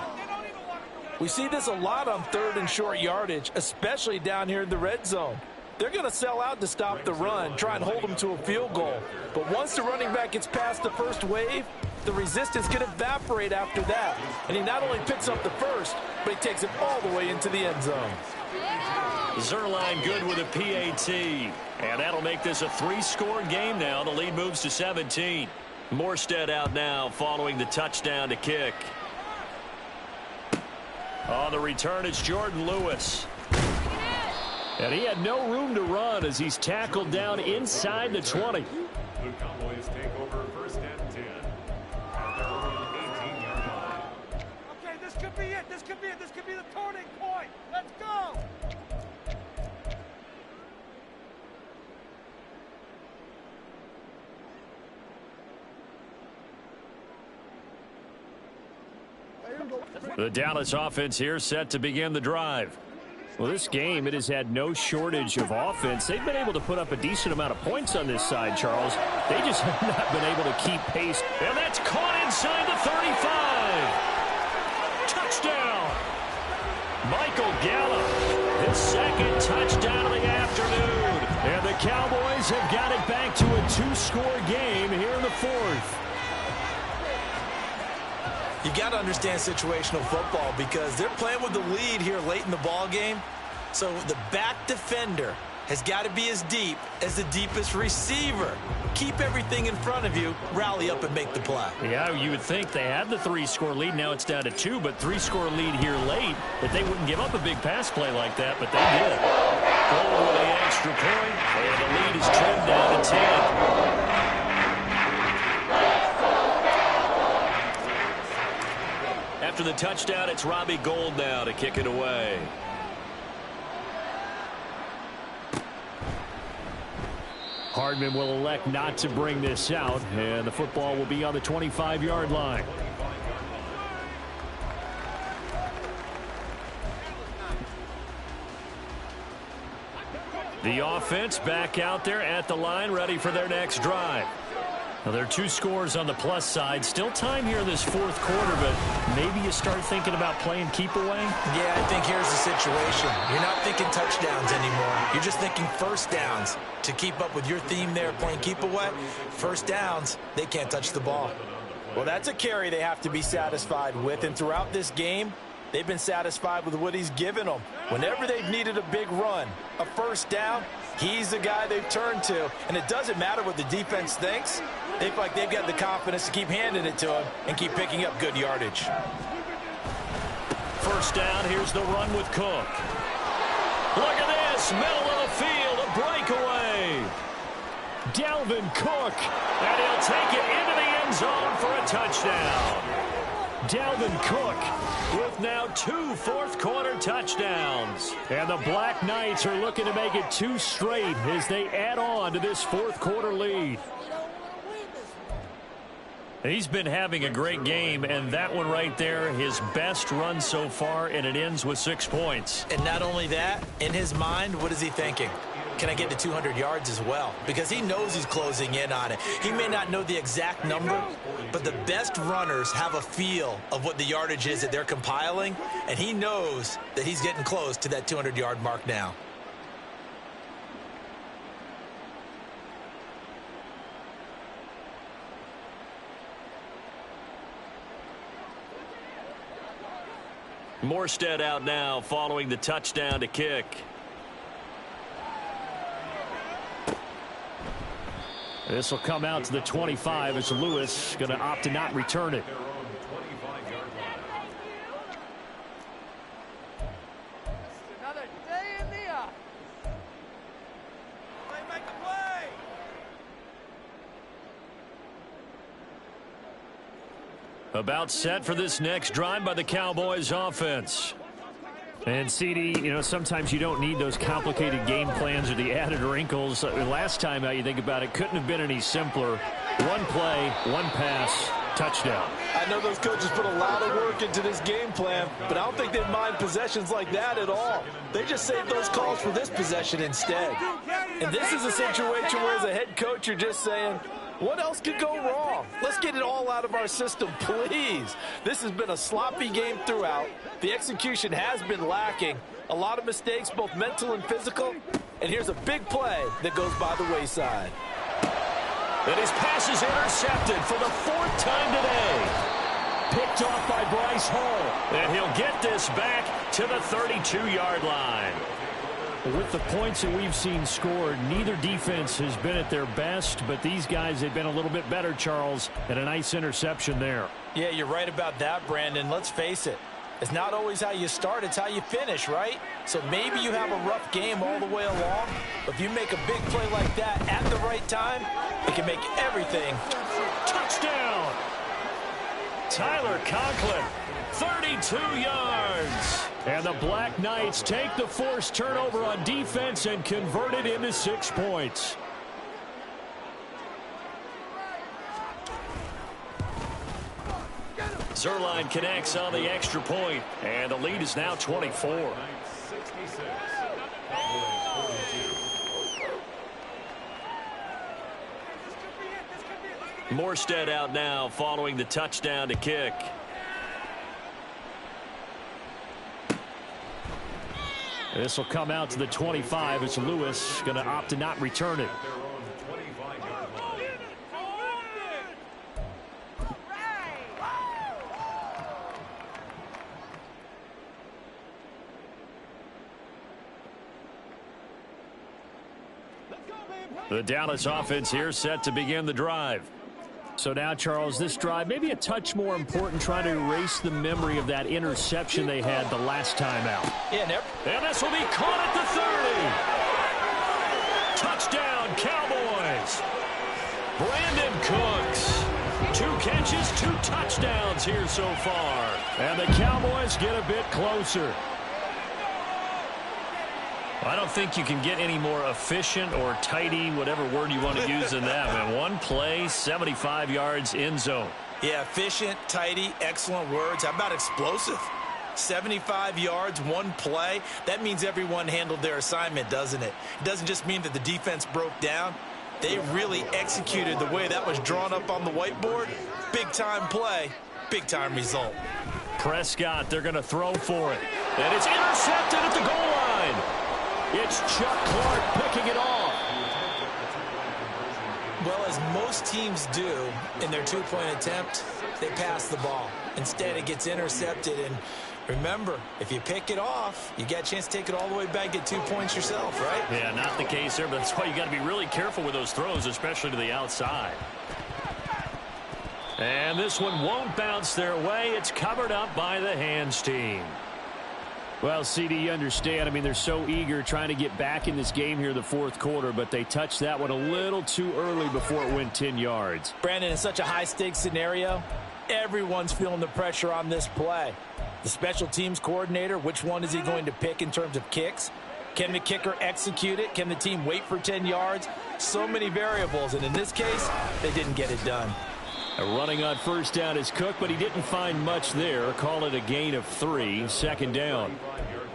Speaker 2: We see this a lot on 3rd and short yardage, especially down here in the red zone. They're going to sell out to stop the run, try and hold them to a field goal. But once the running back gets past the first wave, the resistance can evaporate after that. And he not only picks up the first, but he takes it all the way into the end zone.
Speaker 1: Zerline good with a PAT. And that'll make this a 3-score game now. The lead moves to 17. Morstead out now following the touchdown to kick. On the return, it's Jordan Lewis. And he had no room to run as he's tackled down inside the 20.
Speaker 3: The Cowboys take over 1st and 10. At their own 18-yard line.
Speaker 4: Okay, this could be it. This could be it. This could be the turning point. Let's go.
Speaker 1: The Dallas offense here set to begin the drive. Well, this game, it has had no shortage of offense. They've been able to put up a decent amount of points on this side, Charles.
Speaker 3: They just have not been able to keep pace. And that's caught inside the 35. Touchdown. Michael Gallup, his second touchdown of the afternoon. And the Cowboys have got it back to a two-score game here in the fourth.
Speaker 2: You got to understand situational football because they're playing with the lead here late in the ball game. So the back defender has got to be as deep as the deepest receiver. Keep everything in front of you, rally up and make the play.
Speaker 3: Yeah, you would think they had the three-score lead. Now it's down to two, but three-score lead here late, that they wouldn't give up a big pass play like that, but they did. Goal with the extra point, and the lead is trimmed down to 10. After the touchdown, it's Robbie Gould now to kick it away. Hardman will elect not to bring this out, and the football will be on the 25-yard line. The offense back out there at the line, ready for their next drive. Now, there are two scores on the plus side. Still time here in this fourth quarter, but maybe you start thinking about playing keep away?
Speaker 2: Yeah, I think here's the situation. You're not thinking touchdowns anymore. You're just thinking first downs. To keep up with your theme there, playing keep away, first downs, they can't touch the ball.
Speaker 5: Well, that's a carry they have to be satisfied with, and throughout this game, they've been satisfied with what he's given them. Whenever they've needed a big run, a first down, he's the guy they've turned to. And it doesn't matter what the defense thinks. They feel like they've got the confidence to keep handing it to him and keep picking up good yardage.
Speaker 3: First down, here's the run with Cook. Look at this, middle of the field, a breakaway. Dalvin Cook, and he'll take it into the end zone for a touchdown. Dalvin Cook with now 2 fourth-quarter touchdowns. And the Black Knights are looking to make it 2 straight as they add on to this fourth-quarter lead. He's been having a great game, and that one right there, his best run so far, and it ends with 6 points.
Speaker 2: And not only that, in his mind, what is he thinking? Can I get to 200 yards as well? Because he knows he's closing in on it. He may not know the exact number, but the best runners have a feel of what the yardage is that they're compiling, and he knows that he's getting close to that 200-yard mark now.
Speaker 3: Morstead out now following the touchdown to kick. This will come out to the 25 as Lewis going to opt to not return it.
Speaker 4: Another day in the office. Make the play.
Speaker 3: About set for this next drive by the Cowboys offense. And CD, you know, sometimes you don't need those complicated game plans or the added wrinkles. Last time out, you think about it, couldn't have been any simpler. One play, one pass, touchdown.
Speaker 5: I know those coaches put a lot of work into this game plan, but I don't think they mind possessions like that at all. They just save those calls for this possession instead. And this is a situation where as a head coach, you're just saying, what else could go wrong? Let's get it all out of our system, please. This has been a sloppy game throughout. The execution has been lacking. A lot of mistakes, both mental and physical. And here's a big play that goes by the wayside.
Speaker 3: And his pass is intercepted for the 4th time today. Picked off by Bryce Hall. And he'll get this back to the 32-yard line. With the points that we've seen scored, neither defense has been at their best, but these guys have been a little bit better, Charles, and a nice interception there.
Speaker 5: Yeah, you're right about that, Brandon. Let's face it. It's not always how you start, it's how you finish, right? So maybe you have a rough game all the way along, but if you make a big play like that at the right time, it can make everything.
Speaker 3: Touchdown! Tyler Conklin, 32 yards. And the Black Knights take the forced turnover on defense and convert it into 6 points. Zerline connects on the extra point, and the lead is now 24.
Speaker 1: Morstead out now following the touchdown to kick.
Speaker 3: This will come out to the 25. It's Lewis going to opt to not return it.
Speaker 1: The Dallas offense here set to begin the drive.
Speaker 3: So now, Charles, this drive maybe a touch more important, trying to erase the memory of that interception they had the last time out.
Speaker 2: Yeah,
Speaker 1: and this will be caught at the 30. Touchdown, Cowboys. Brandon Cooks. 2 catches, 2 touchdowns here so far.
Speaker 3: And the Cowboys get a bit closer.
Speaker 1: I don't think you can get any more efficient or tidy, whatever word you want to use in that. And one play, 75 yards in zone.
Speaker 2: Yeah, efficient, tidy, excellent words. How about explosive? 75 yards, one play. That means everyone handled their assignment, doesn't it? It doesn't just mean that the defense broke down. They really executed the way that was drawn up on the whiteboard. Big-time play, big-time result.
Speaker 1: Prescott, they're going to throw for it. And it's intercepted at the goal line. It's Chuck Clark picking it off.
Speaker 2: Well, as most teams do in their 2-point attempt, they pass the ball. Instead, it gets intercepted. And remember, if you pick it off, you get a chance to take it all the way back, get 2 points yourself, right?
Speaker 1: Yeah, not the case there, but that's why you got to be really careful with those throws, especially to the outside. And this one won't bounce their way. It's covered up by the hands team.
Speaker 3: Well, CD, you understand. I mean, they're so eager trying to get back in this game here in the fourth quarter, but they touched that one a little too early before it went 10 yards.
Speaker 2: Brandon, in such a high-stakes scenario, everyone's feeling the pressure on this play. The special teams coordinator, which one is he going to pick in terms of kicks? Can the kicker execute it? Can the team wait for 10 yards? So many variables, and in this case, they didn't get it done.
Speaker 3: Running on first down is Cook, but he didn't find much there. Call it a gain of 3, second down.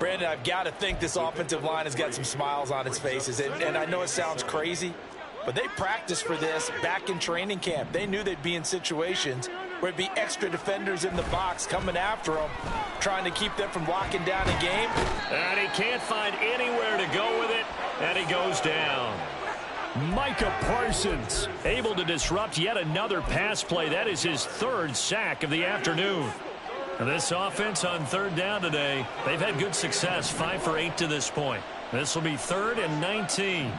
Speaker 2: Brandon, I've got to think this offensive line has got some smiles on its faces. And I know it sounds crazy, but they practiced for this back in training camp. They knew they'd be in situations where it'd be extra defenders in the box coming after them, trying to keep them from locking down a game.
Speaker 1: And he can't find anywhere to go with it, and he goes down.
Speaker 3: Micah Parsons
Speaker 1: able to disrupt yet another pass play. That is his 3rd sack of the afternoon. This offense on 3rd down today, they've had good success, 5 for 8 to this point. This will be 3rd and 19.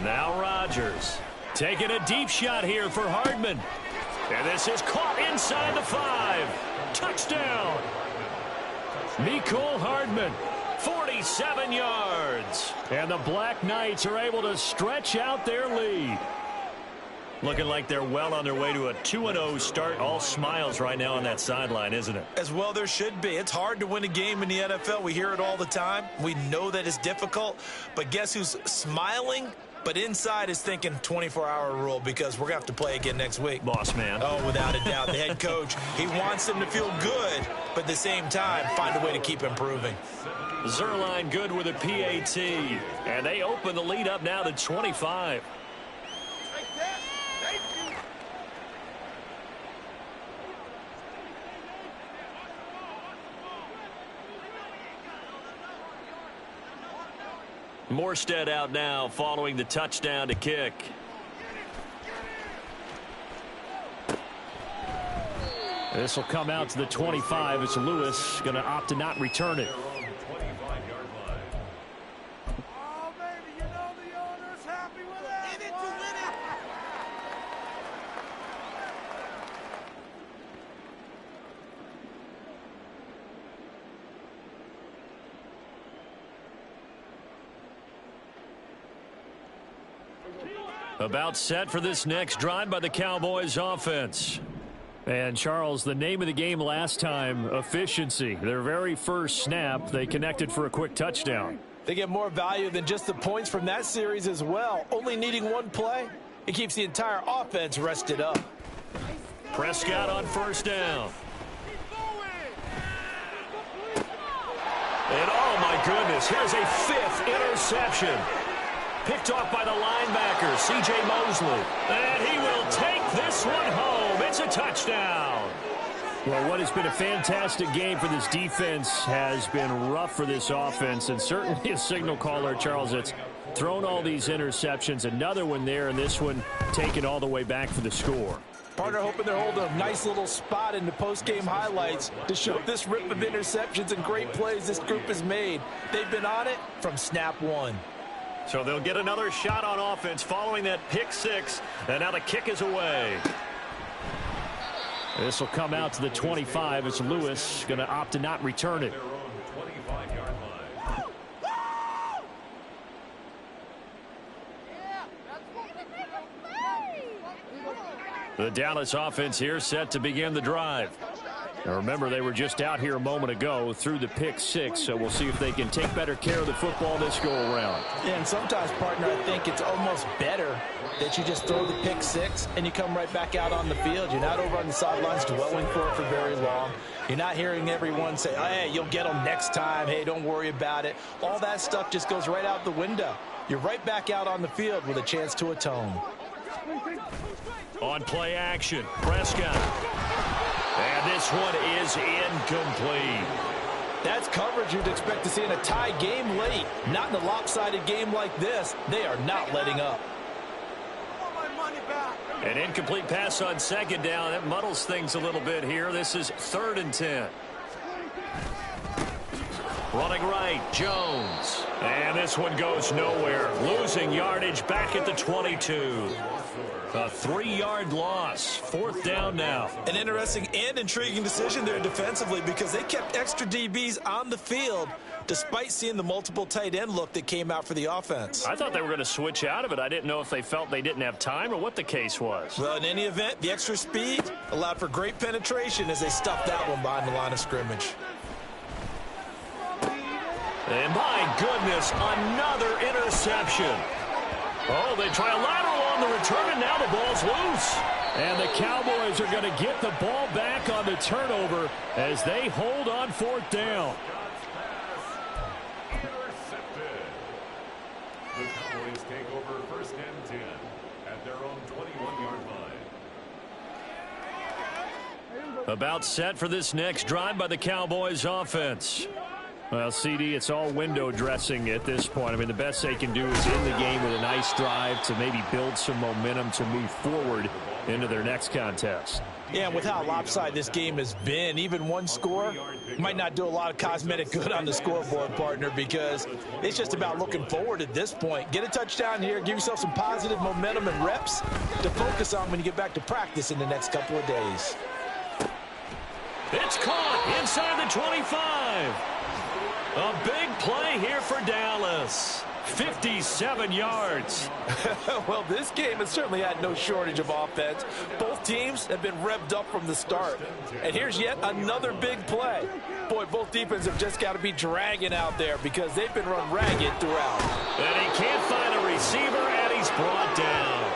Speaker 1: Now Rodgers taking a deep shot here for Hardman. And this is caught inside the 5. Touchdown. Mecole Hardman. 47 yards.
Speaker 3: And the Black Knights are able to stretch out their lead.
Speaker 1: Looking like they're well on their way to a 2-0 start. All smiles right now on that sideline, isn't it?
Speaker 2: As well there should be. It's hard to win a game in the NFL. We hear it all the time. We know that it's difficult. But guess who's smiling? But inside is thinking 24-hour rule, because we're going to have to play again next week.
Speaker 1: Boss man.
Speaker 2: Oh, without a doubt. The head coach, he wants them to feel good, but at the same time, find a way to keep improving.
Speaker 1: Zerline good with a PAT. And they open the lead up now to 25. Morstead out now following the touchdown to kick.
Speaker 3: This will come out to the 25. It's Lewis going to opt to not return it.
Speaker 4: Oh, baby, you know the owner's happy with that. In it to win it.
Speaker 1: About set for this next drive by the Cowboys offense.
Speaker 3: And, Charles, the name of the game last time, efficiency. Their very first snap, they connected for a quick touchdown.
Speaker 2: They get more value than just the points from that series as well. Only needing one play, it keeps the entire offense rested up.
Speaker 1: Prescott on first down. And, oh, my goodness, here's a 5th interception. Picked off by the linebacker, C.J. Mosley. And he will take this one home. It's a touchdown.
Speaker 3: Well, what has been a fantastic game for this defense has been rough for this offense, and certainly a signal caller, Charles, that's thrown all these interceptions. Another one there, and this one taken all the way back for the score.
Speaker 2: Partner hoping they're holding a nice little spot in the post-game highlights to show this rip of interceptions and great plays this group has made. They've been on it from snap one.
Speaker 1: So they'll get another shot on offense following that pick six, and now the kick is away.
Speaker 3: This will come out to the 25 as Lewis going to opt to not return it.
Speaker 1: The Dallas offense here set to begin the drive.
Speaker 3: Now remember, they were just out here a moment ago through the pick six, so we'll see if they can take better care of the football this go-around.
Speaker 2: Yeah, and sometimes, partner, I think it's almost better that you just throw the pick six and you come right back out on the field. You're not over on the sidelines dwelling for it for very long. You're not hearing everyone say, hey, you'll get them next time. Hey, don't worry about it. All that stuff just goes right out the window. You're right back out on the field with a chance to atone.
Speaker 1: On play action, Prescott. And this one is incomplete.
Speaker 2: That's coverage you'd expect to see in a tie game late. Not in a lopsided game like this. They are not letting up.
Speaker 1: An incomplete pass on second down. That muddles things a little bit here. This is 3rd and 10. Running right, Jones. And this one goes nowhere. Losing yardage back at the 22. A 3-yard loss. 4th down now.
Speaker 2: An interesting and intriguing decision there defensively because they kept extra DBs on the field despite seeing the multiple tight end look that came out for the offense.
Speaker 1: I thought they were going to switch out of it. I didn't know if they felt they didn't have time or what the case was.
Speaker 2: Well, in any event, the extra speed allowed for great penetration as they stuffed that one behind the line of scrimmage.
Speaker 1: And my goodness, another interception. Oh, they try a lateral on the return, and now the ball's loose.
Speaker 3: And the Cowboys are going to get the ball back on the turnover as they hold on 4th down.
Speaker 6: The Cowboys take over 1st and 10 at their own 21-yard line.
Speaker 1: About set for this next drive by the Cowboys offense.
Speaker 3: Well, CD, it's all window dressing at this point. I mean, the best they can do is end the game with a nice drive to maybe build some momentum to move forward into their next contest.
Speaker 2: Yeah, and with how lopsided this game has been, even one score might not do a lot of cosmetic good on the scoreboard, partner, because it's just about looking forward at this point. Get a touchdown here, give yourself some positive momentum and reps to focus on when you get back to practice in the next couple of days.
Speaker 1: It's caught inside the 25. A big play here for Dallas. 57 yards.
Speaker 2: Well, this game has certainly had no shortage of offense. Both teams have been revved up from the start. And here's yet another big play. Boy, both defenses have just got to be dragging out there because they've been run ragged throughout.
Speaker 1: And he can't find a receiver, and he's brought down.